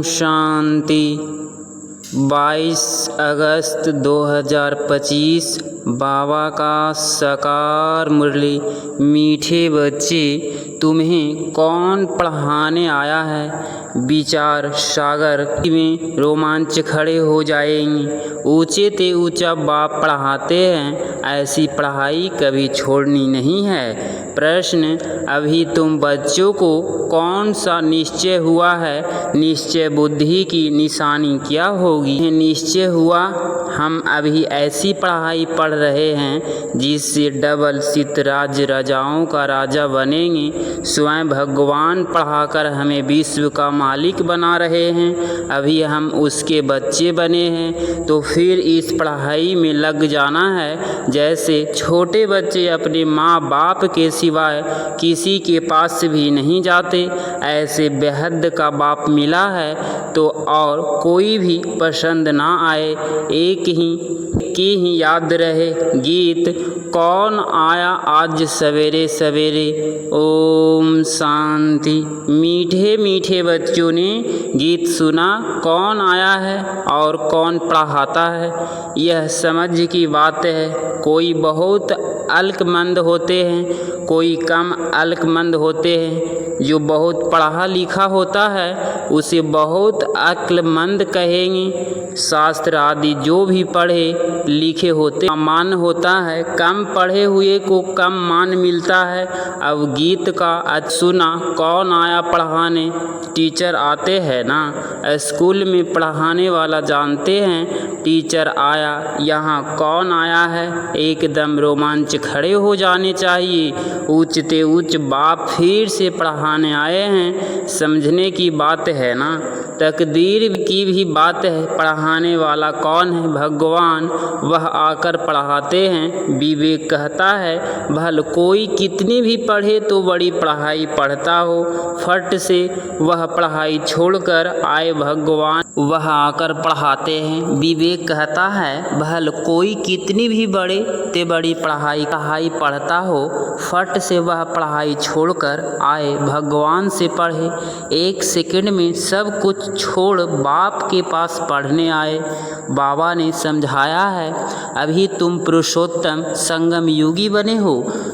शांति। 22 अगस्त 2025 बाबा का साकार मुरली। मीठे बच्चे, तुम्हें कौन पढ़ाने आया है? विचार सागर में रोमांच खड़े हो जाएंगे। ऊंचे ते ऊंचा बाप पढ़ाते हैं, ऐसी पढ़ाई कभी छोड़नी नहीं है। प्रश्न, अभी तुम बच्चों को कौन सा निश्चय हुआ है? निश्चय बुद्धि की निशानी क्या होगी? निश्चय हुआ हम अभी ऐसी पढ़ाई पढ़ रहे हैं जिससे डबल सित राज्य राजाओं का राजा बनेंगे। स्वयं भगवान पढ़ाकर हमें विश्व का मालिक बना रहे हैं। अभी हम उसके बच्चे बने हैं तो फिर इस पढ़ाई में लग जाना है। जैसे छोटे बच्चे अपने माँ बाप के सिवाय किसी के पास भी नहीं जाते, ऐसे बेहद का बाप मिला है तो और कोई भी पसंद ना आए, एक की ही याद रहे। गीत, कौन आया आज सवेरे सवेरे? ओम शांति। मीठे मीठे बच्चों ने गीत सुना। कौन आया है और कौन पढ़ाता है, यह समझ की बात है। कोई बहुत अक्लमंद होते हैं, कोई कम अक्लमंद होते हैं। जो बहुत पढ़ा लिखा होता है उसे बहुत अक्लमंद कहेंगे। शास्त्र आदि जो भी पढ़े लिखे होते मान होता है, कम पढ़े हुए को कम मान मिलता है। अब गीत का सुना, कौन आया पढ़ाने? टीचर आते हैं ना, स्कूल में पढ़ाने वाला जानते हैं टीचर आया। यहाँ कौन आया है? एकदम रोमांच खड़े हो जाने चाहिए। ऊंचते ऊंच बाप फिर से पढ़ाने आए हैं, समझने की बात है ना। तकदीर की भी बात है। पढ़ाने वाला कौन है? भगवान, वह आकर पढ़ाते हैं। विवेक कहता है, भल कोई कितनी भी पढ़े तो बड़ी पढ़ाई पढ़ता हो, फट से वह पढ़ाई छोड़कर आए भगवान, वह आकर पढ़ाते हैं। विवेक कहता है, भल कोई कितनी भी बड़े ते बड़ी पढ़ाई पढ़ता हो, फट से वह पढ़ाई छोड़कर आए भगवान से पढ़े। एक सेकंड में सब कुछ छोड़ बाप के पास पढ़ने आए। बाबा ने समझाया है, अभी तुम पुरुषोत्तम संगम युगी बने हो।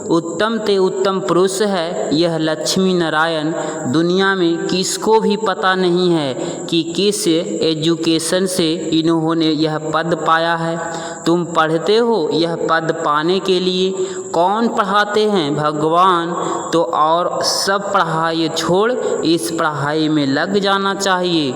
उत्तम ते उत्तम पुरुष है यह लक्ष्मी नारायण। दुनिया में किसको भी पता नहीं है कि किस एजुकेशन से इन्होंने यह पद पाया है। तुम पढ़ते हो यह पद पाने के लिए। कौन पढ़ाते हैं? भगवान। तो और सब पढ़ाई छोड़ इस पढ़ाई में लग जाना चाहिए,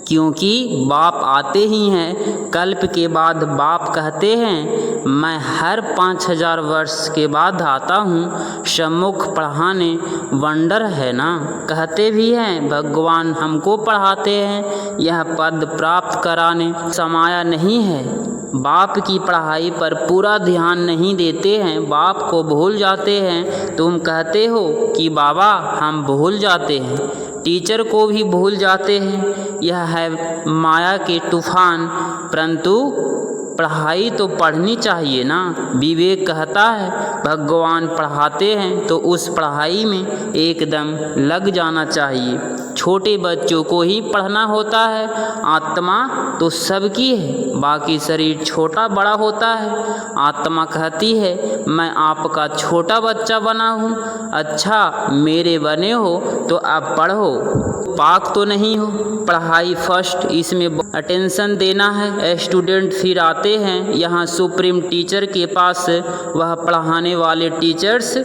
क्योंकि बाप आते ही हैं। कल्प के बाद बाप कहते हैं, मैं हर 5000 वर्ष के बाद आता हूँ सम्मुख पढ़ाने। वंडर है ना। कहते भी हैं भगवान हमको पढ़ाते हैं यह पद प्राप्त कराने। समाया नहीं है। बाप की पढ़ाई पर पूरा ध्यान नहीं देते हैं, बाप को भूल जाते हैं। तुम कहते हो कि बाबा हम भूल जाते हैं, टीचर को भी भूल जाते हैं। यह है माया के तूफान, परंतु पढ़ाई तो पढ़नी चाहिए ना। विवेक कहता है, भगवान पढ़ाते हैं तो उस पढ़ाई में एकदम लग जाना चाहिए। छोटे बच्चों को ही पढ़ना होता है। आत्मा तो सबकी है, बाकी शरीर छोटा बड़ा होता है। आत्मा कहती है, मैं आपका छोटा बच्चा बना हूँ। अच्छा, मेरे बने हो तो अब पढ़ो। पाक तो नहीं हो। पढ़ाई फर्स्ट, इसमें अटेंशन देना है। स्टूडेंट फिर आते हैं यहाँ सुप्रीम टीचर के पास। वह पढ़ाने वाले टीचर्स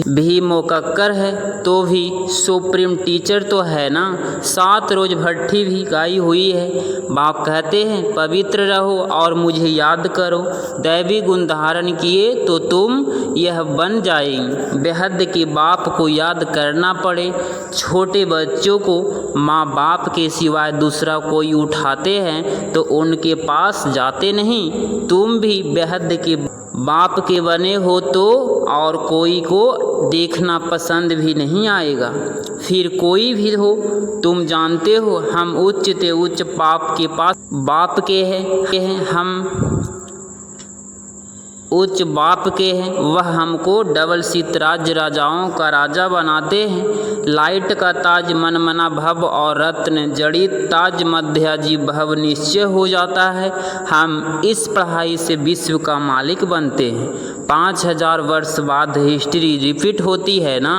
भी मोकक्कर है तो भी सुप्रीम टीचर तो है ना। 7 रोज भट्ठी भी गाई हुई है। बाप कहते हैं, पवित्र रहो और मुझे याद करो। दैवी गुण धारण किए तो तुम यह बन जाएंगे। बेहद के बाप को याद करना पड़े। छोटे बच्चों को माँ बाप के सिवाय दूसरा कोई उठाते हैं तो उनके पास जाते नहीं। तुम भी बेहद के बाप के बने हो तो और कोई को देखना पसंद भी नहीं आएगा। फिर कोई भी हो, तुम जानते हो हम उच्च ते उच्च बाप के पास बाप के हैं। हम उच्च बाप के हैं, वह हमको डबल शीत राज्य राजाओं का राजा बनाते हैं। लाइट का ताज मनमना भव और रत्न जड़ित ताज मध्याजी भव निश्चय हो जाता है। हम इस पढ़ाई से विश्व का मालिक बनते हैं। 5000 वर्ष बाद हिस्ट्री रिपीट होती है ना।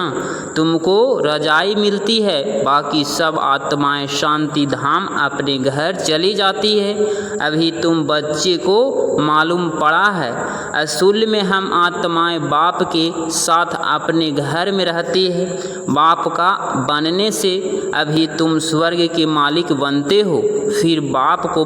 तुमको रजाई मिलती है, बाकी सब आत्माएं शांति धाम अपने घर चली जाती है। अभी तुम बच्चे को मालूम पड़ा है, असूल में हम आत्माएं बाप के साथ अपने घर में रहती है। बाप का बनने से अभी तुम स्वर्ग के मालिक बनते हो, फिर बाप को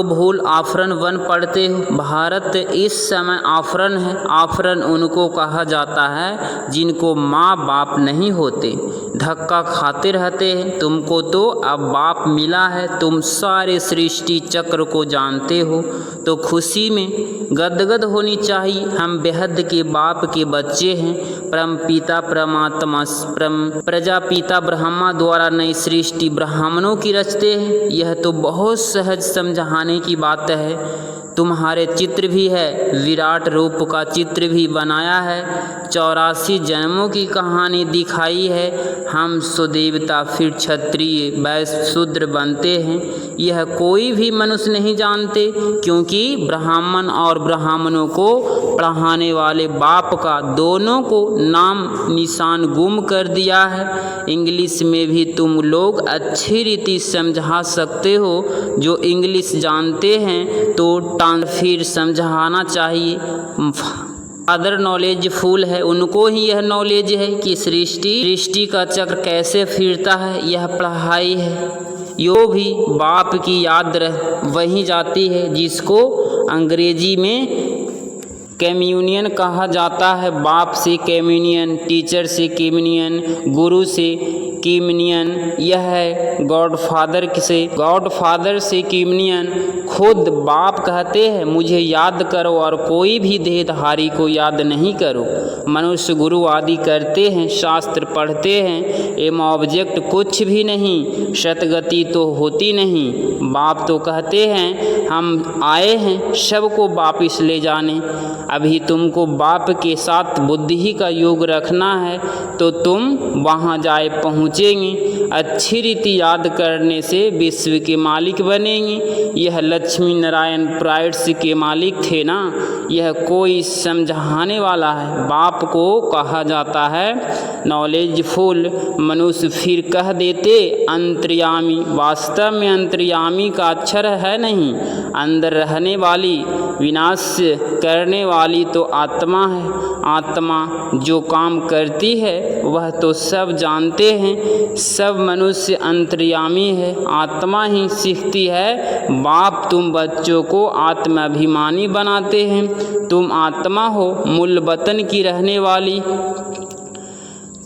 भूल आफरन बन पड़ते हो। भारत इस समय आफरन है। आफरन उनको कहा जाता है जिनको माँ बाप नहीं होते, धक्का खाते रहते हैं। तुमको तो अब बाप मिला है, तुम सारे सृष्टि चक्र को जानते हो, तो खुशी में गदगद होनी चाहिए। हम बेहद के बाप के बच्चे हैं। परम पिता परमात्मा प्रजापिता ब्रह्मा द्वारा नई सृष्टि ब्राह्मणों की रचते हैं। यह तो बहुत सहज समझाने की बात है। तुम्हारे चित्र भी है, विराट रूप का चित्र भी बनाया है। 84 जन्मों की कहानी दिखाई है। हम सुदेवता फिर क्षत्रिय वैश्य शूद्र बनते हैं, यह कोई भी मनुष्य नहीं जानते, क्योंकि ब्राह्मण और ब्राह्मणों को पढ़ाने वाले बाप का दोनों को नाम निशान गुम कर दिया है। इंग्लिश में भी तुम लोग अच्छी रीति समझा सकते हो। जो इंग्लिश जानते हैं तो फिर समझाना चाहिए। अदर नॉलेज फुल है, उनको ही यह नॉलेज है कि सृष्टि का चक्र कैसे फिरता है, यह पढ़ाई है। यो भी बाप की याद वही जाती है जिसको अंग्रेजी में कम्युनियन कहा जाता है। बाप से कम्युनियन, टीचर से कम्युनियन, गुरु से कम्युनियन, यह है गॉडफादर से कम्युनियन। खुद बाप कहते हैं मुझे याद करो और कोई भी देहधारी को याद नहीं करो। मनुष्य गुरु आदि करते हैं, शास्त्र पढ़ते हैं, एम ऑब्जेक्ट कुछ भी नहीं, सतगति तो होती नहीं। बाप तो कहते हैं हम आए हैं सबको वापिस ले जाने। अभी तुमको बाप के साथ बुद्धि का योग रखना है तो तुम वहाँ जाए पहुँचेंगे। अच्छी रीति याद करने से विश्व के मालिक बनेंगे। यह लक्ष्मी नारायण प्राइड्स के मालिक थे ना। यह कोई समझाने वाला है। बाप को कहा जाता है नॉलेजफुल। मनुष्य फिर कह देते अंतर्यामी। वास्तव में अंतर्यामी का अक्षर है नहीं, अंदर रहने वाली विनाश करने वाली तो आत्मा है। आत्मा जो काम करती है वह तो सब जानते हैं। सब मनुष्य अंतर्यामी है, आत्मा ही सीखती है। बाप तुम बच्चों को आत्माभिमानी बनाते हैं। तुम आत्मा हो, मूल वतन की रहने वाली।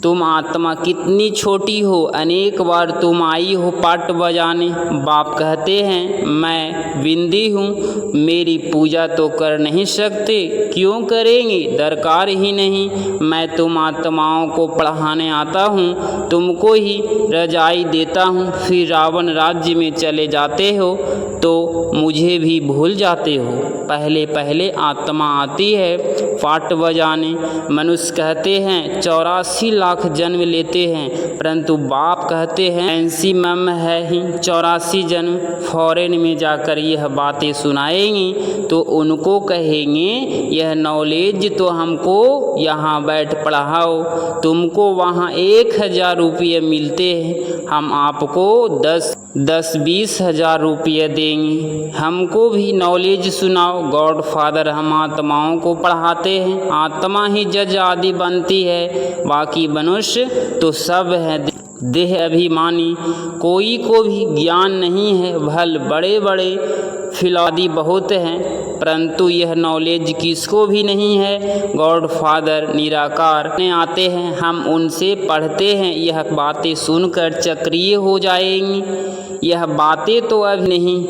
तुम आत्मा कितनी छोटी हो, अनेक बार तुम आई हो पाट बजाने। बाप कहते हैं मैं बिंदी हूँ, मेरी पूजा तो कर नहीं सकते, क्यों करेंगे, दरकार ही नहीं। मैं तुम आत्माओं को पढ़ाने आता हूँ, तुमको ही रजाई देता हूँ, फिर रावण राज्य में चले जाते हो तो मुझे भी भूल जाते हो। पहले पहले आत्मा आती है पाट बजाने। मनुष्य कहते हैं 84 लाख जन्म लेते हैं, परंतु बाप कहते हैं मैक्सिमम है ही 84 जन्म। फॉरेन में जाकर यह बातें सुनाएंगी तो उनको कहेंगे यह नॉलेज तो हमको यहाँ बैठ पढ़ाओ, तुमको वहाँ 1000 रुपये मिलते हैं, हम आपको 10-20 हज़ार रुपये देंगे, हमको भी नॉलेज सुनाओ। गॉड फादर हम आत्माओं को पढ़ाते हैं, आत्मा ही जज आदि बनती है, बाकी मनुष्य तो सब है देह अभिमानी। कोई को भी ज्ञान नहीं है, भल बड़े बड़े फिलौदी बहुत हैं, परंतु यह नॉलेज किसको भी नहीं है। गॉड फादर निराकार ने आते हैं, हम उनसे पढ़ते हैं, यह बातें सुनकर चक्रिय हो जाएंगी। यह बातें तो अब नहीं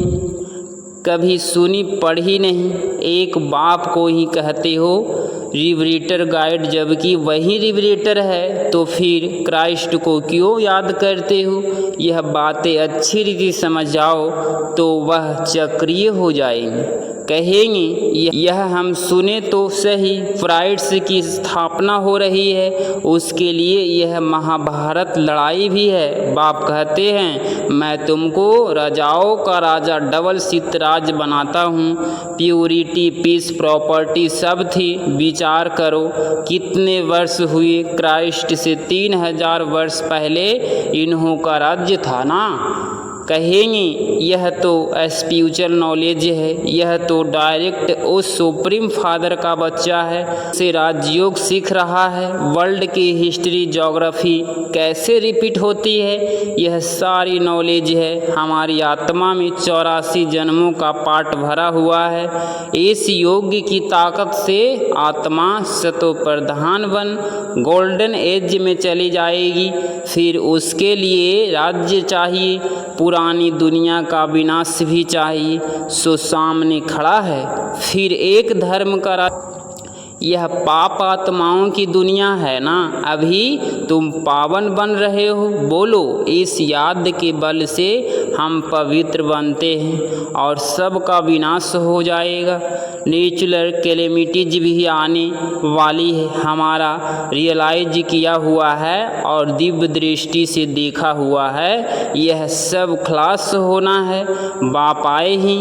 कभी सुनी पढ़ी नहीं। एक बाप को ही कहते हो रिवरेटर गाइड, जबकि वही रिवरेटर है, तो फिर क्राइस्ट को क्यों याद करते हो। यह बातें अच्छी रीति समझ जाओ तो वह चक्रिय हो जाएंगी। कहेंगे यह हम सुने तो सही, प्राइड्स की स्थापना हो रही है, उसके लिए यह महाभारत लड़ाई भी है। बाप कहते हैं मैं तुमको राजाओं का राजा डबल सिद्धराज बनाता हूँ। प्यूरिटी, पीस, प्रॉपर्टी सब थी। विचार करो कितने वर्ष हुए, क्राइस्ट से 3000 वर्ष पहले इन्हों का राज्य था ना। कहेंगे यह तो स्पिरिचुअल नॉलेज है, यह तो डायरेक्ट उस सुप्रीम फादर का बच्चा है, से राजयोग सीख रहा है। वर्ल्ड की हिस्ट्री, ज्योग्राफी कैसे रिपीट होती है, यह सारी नॉलेज है। हमारी आत्मा में 84 जन्मों का पाठ भरा हुआ है। इस योग की ताकत से आत्मा सतो प्रधान बन गोल्डन एज में चली जाएगी। फिर उसके लिए राज्य चाहिए, पुरानी दुनिया का विनाश भी चाहिए। सो सामने खड़ा है फिर एक धर्म का यह पाप आत्माओं की दुनिया है ना। अभी तुम पावन बन रहे हो, बोलो इस याद के बल से हम पवित्र बनते हैं और सब का विनाश हो जाएगा। नेचुरल कैलेमिटीज भी आने वाली है, हमारा रियलाइज किया हुआ है और दिव्य दृष्टि से देखा हुआ है। यह सब खलास होना है। बाप आए ही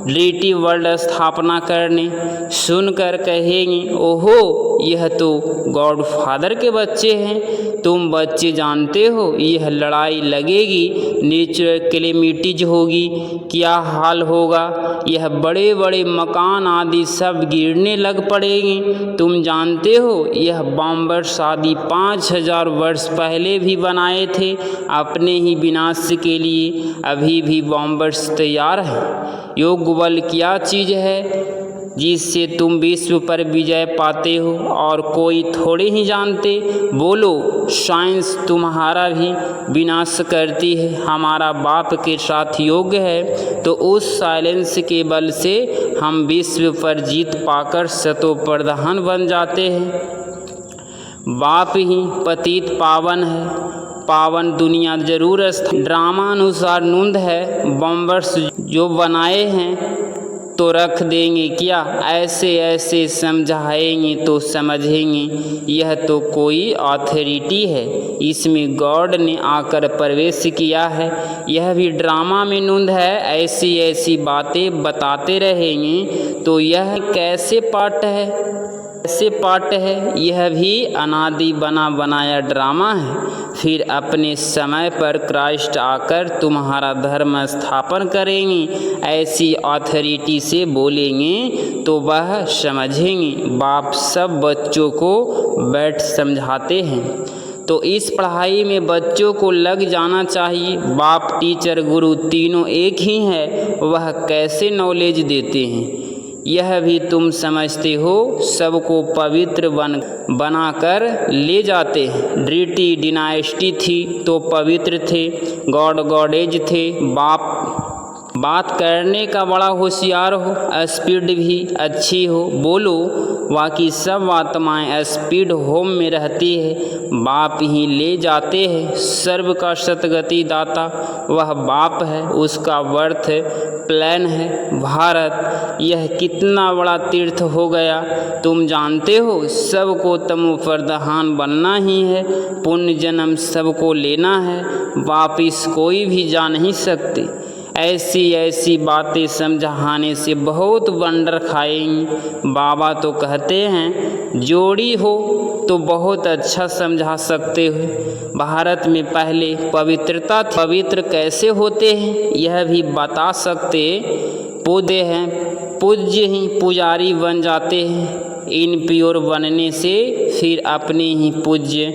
ड्रीटी वर्ल्ड स्थापना करने। सुनकर कहेंगे ओहो यह तो गॉड फादर के बच्चे हैं। तुम बच्चे जानते हो यह लड़ाई लगेगी, नेचुरल कैलेमिटीज होगी, क्या हाल होगा। यह बड़े बड़े मकान आदि सब गिरने लग पड़ेंगे। तुम जानते हो यह बॉम्बर्स आदि 5000 वर्ष पहले भी बनाए थे अपने ही विनाश के लिए। अभी भी बॉम्बर्स तैयार हैं। योग बल क्या चीज़ है जिससे तुम विश्व पर विजय पाते हो और कोई थोड़े ही जानते। बोलो साइंस तुम्हारा भी विनाश करती है। हमारा बाप के साथ योग है तो उस साइलेंस के बल से हम विश्व पर जीत पाकर सतो प्रधान बन जाते हैं। बाप ही पतित पावन है, पावन दुनिया जरूर ड्रामा अनुसार नूंद है। बॉम्बर्स जो बनाए हैं तो रख देंगे क्या, ऐसे ऐसे समझाएंगे तो समझेंगे। यह तो कोई ऑथोरिटी है, इसमें गॉड ने आकर प्रवेश किया है। यह भी ड्रामा में नूंद है, ऐसी ऐसी बातें बताते रहेंगे तो यह कैसे पाठ है, ऐसे पाठ है। यह भी अनादि बना बनाया ड्रामा है। फिर अपने समय पर क्राइस्ट आकर तुम्हारा धर्म स्थापन करेंगे। ऐसी ऑथोरिटी से बोलेंगे तो वह समझेंगे। बाप सब बच्चों को बैठ समझाते हैं तो इस पढ़ाई में बच्चों को लग जाना चाहिए। बाप, टीचर, गुरु तीनों एक ही है। वह कैसे नॉलेज देते हैं यह भी तुम समझते हो। सबको पवित्र बनाकर ले जाते हैं। ड्रीटी डिनाइस्टी थी तो पवित्र थे, गॉड गॉडेज थे। बात करने का बड़ा होशियार हो, स्पीड भी अच्छी हो। बोलो बाकी सब आत्माएं स्पीड होम में रहती है, बाप ही ले जाते हैं। सर्व का सतगति दाता वह बाप है, उसका वर्थ प्लान है भारत। यह कितना बड़ा तीर्थ हो गया तुम जानते हो। सबको तमो प्रधान बनना ही है, पुण्य जन्म सबको लेना है, वापिस कोई भी जा नहीं सकते। ऐसी ऐसी बातें समझाने से बहुत वंडर खाएंगे। बाबा तो कहते हैं जोड़ी हो तो बहुत अच्छा समझा सकते हो। भारत में पहले पवित्रता थी, पवित्र कैसे होते हैं यह भी बता सकते। पूज्य हैं, पूज्य ही पुजारी बन जाते हैं। इन प्योर बनने से फिर अपने ही पूज्य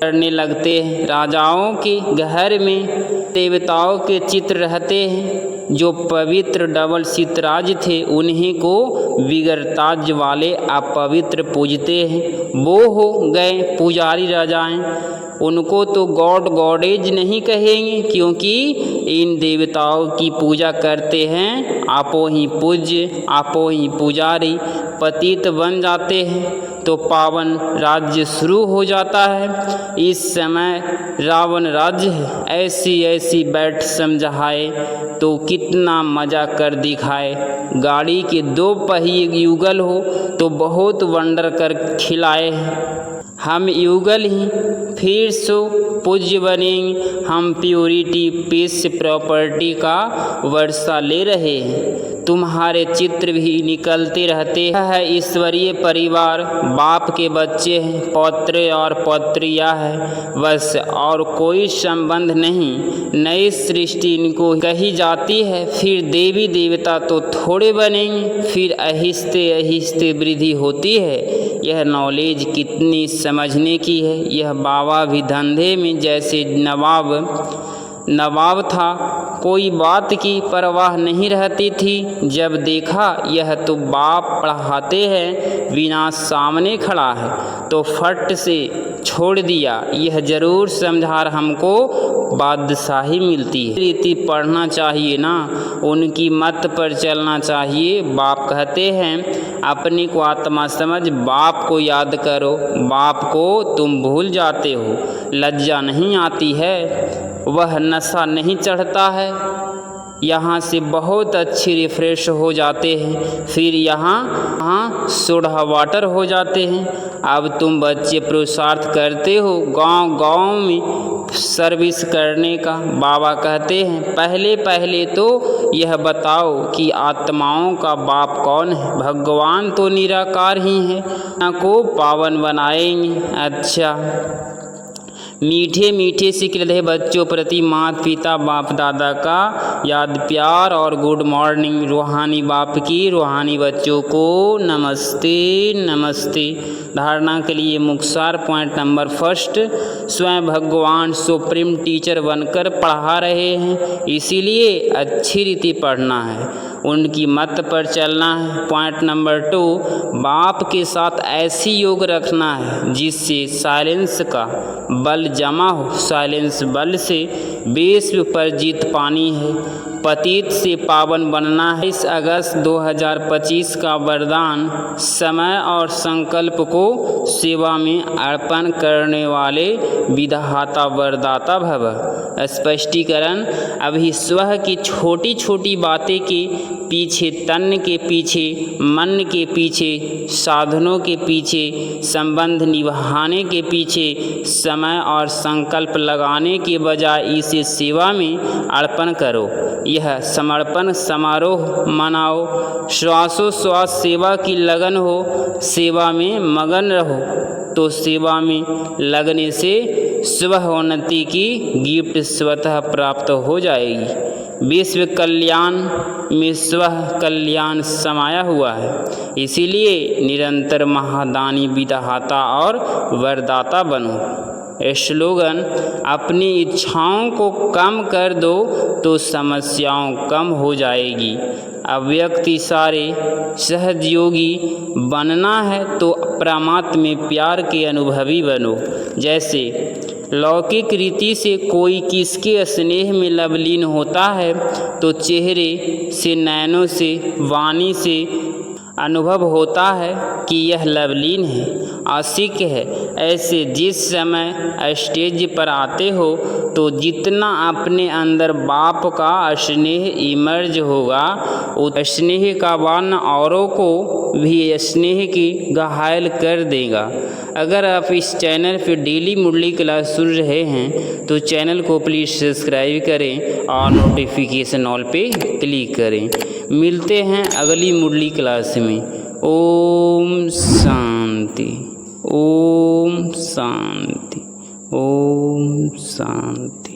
करने लगते हैं। राजाओं के घर में देवताओं के चित्र रहते हैं। जो पवित्र डबल सिद्धराज थे उन्हीं को विगरताज वाले अपवित्र पूजते हैं। वो हो गए पुजारी राजाएं, उनको तो गॉड गॉडेज नहीं कहेंगे क्योंकि इन देवताओं की पूजा करते हैं। आपो ही पूज्य, आपो ही पुजारी, पतित बन जाते हैं। तो पावन राज्य शुरू हो जाता है। इस समय रावण राज्य है, ऐसी ऐसी बैठ समझाए तो कितना मजा कर दिखाए। गाड़ी के 2 पहिए युगल हो तो बहुत वंडर कर खिलाए। हम युगल ही फिर सो पूज्य बनेंगे। हम प्योरिटी पीस प्रॉपर्टी का वर्षा ले रहे हैं। तुम्हारे चित्र भी निकलते रहते हैं। ईश्वरीय परिवार, बाप के बच्चे हैं, पौत्र और पौत्रियाँ हैं, बस और कोई संबंध नहीं। नई सृष्टि इनको कही जाती है। फिर देवी देवता तो थोड़े बनेंगे, फिर आहिस्ते आहिस्ते वृद्धि होती है। यह नॉलेज कितनी समझने की है। यह बाबा भी धंधे में जैसे नवाब था, कोई बात की परवाह नहीं रहती थी। जब देखा यह तो बाप पढ़ाते हैं, विनाश सामने खड़ा है, तो फट से छोड़ दिया। यह जरूर समझा हमको बादशाही मिलती है। रीति पढ़ना चाहिए ना, उनकी मत पर चलना चाहिए। बाप कहते हैं अपने को आत्मा समझ, बाप को याद करो। बाप को तुम भूल जाते हो, लज्जा नहीं आती है, वह नशा नहीं चढ़ता है। यहाँ से बहुत अच्छी रिफ्रेश हो जाते हैं, फिर यहाँ सोडा वाटर हो जाते हैं। अब तुम बच्चे पुरुषार्थ करते हो गांव गांव में सर्विस करने का। बाबा कहते हैं पहले पहले तो यह बताओ कि आत्माओं का बाप कौन है। भगवान तो निराकार ही है, को पावन बनाएंगे। अच्छा, मीठे मीठे से हृदय बच्चों प्रति माता पिता बाप दादा का याद प्यार और गुड मॉर्निंग। रूहानी बाप की रूहानी बच्चों को नमस्ते नमस्ते। धारणा के लिए मुख्तार पॉइंट नंबर 1, स्वयं भगवान सुप्रीम टीचर बनकर पढ़ा रहे हैं, इसीलिए अच्छी रीति पढ़ना है, उनकी मत पर चलना है। पॉइंट नंबर 2, बाप के साथ ऐसी योग रखना है जिससे साइलेंस का बल जमा हो। साइलेंस बल से विश्व पर जीत पानी है, पतित से पावन बनना है। 21 अगस्त 2025 का वरदान, समय और संकल्प को सेवा में अर्पण करने वाले विधाता वरदाता भव। स्पष्टीकरण, अभी स्व की छोटी छोटी बातें के पीछे, तन के पीछे, मन के पीछे, साधनों के पीछे, संबंध निभाने के पीछे समय और संकल्प लगाने के बजाय इसे सेवा में अर्पण करो। यह समर्पण समारोह मनाओ। श्वासोश्वास सेवा की लगन हो, सेवा में मगन रहो, तो सेवा में लगने से स्वोन्नति की गिफ्ट स्वतः प्राप्त हो जाएगी। विश्व कल्याण में स्व कल्याण समाया हुआ है, इसीलिए निरंतर महादानी विधाता और वरदाता बनो। स्लोगन, अपनी इच्छाओं को कम कर दो तो समस्याओं कम हो जाएगी। अव्यक्त इशारे, सहजयोगी बनना है तो परमात्मा में प्यार के अनुभवी बनो। जैसे लौकिक रीति से कोई किसके स्नेह में लवलीन होता है तो चेहरे से, नैनों से, वाणी से अनुभव होता है कि यह लवलीन है, आशिक है। ऐसे जिस समय स्टेज पर आते हो तो जितना अपने अंदर बाप का स्नेह इमर्ज होगा, उस स्नेह का बाण औरों को भी स्नेह की घायल कर देगा। अगर आप इस चैनल पर डेली मुरली क्लास सुन रहे हैं तो चैनल को प्लीज़ सब्सक्राइब करें और नोटिफिकेशन ऑल पे क्लिक करें। मिलते हैं अगली मुरली क्लास में। ओम शांति, ओम शांति, ओम शांति।